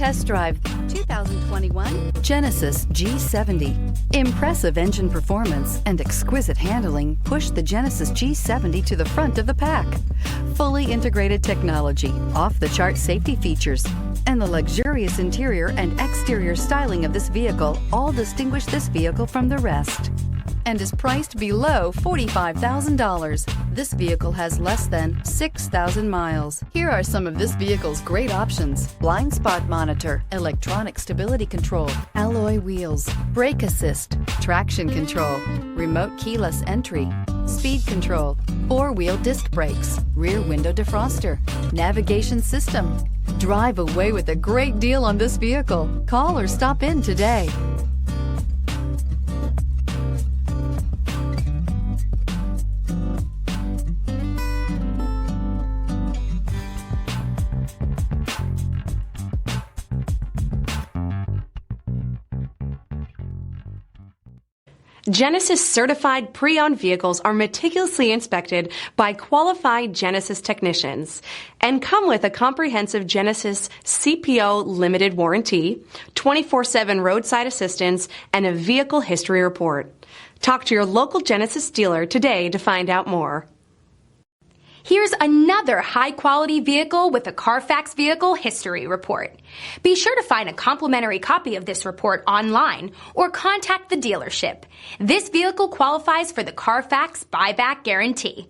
Test drive 2021 Genesis G70. Impressive engine performance and exquisite handling push the Genesis G70 to the front of the pack. Fully integrated technology, off-the-chart safety features, and the luxurious interior and exterior styling of this vehicle all distinguish this vehicle from the rest, and is priced below $45,000. This vehicle has less than 6,000 miles. Here are some of this vehicle's great options: blind spot monitor, electronic stability control, alloy wheels, brake assist, traction control, remote keyless entry, speed control, four-wheel disc brakes, rear window defroster, navigation system. Drive away with a great deal on this vehicle. Call or stop in today. Genesis certified pre-owned vehicles are meticulously inspected by qualified Genesis technicians and come with a comprehensive Genesis CPO limited warranty, 24/7 roadside assistance, and a vehicle history report. Talk to your local Genesis dealer today to find out more. Here's another high-quality vehicle with a CARFAX vehicle history report. Be sure to find a complimentary copy of this report online or contact the dealership. This vehicle qualifies for the CARFAX buyback guarantee.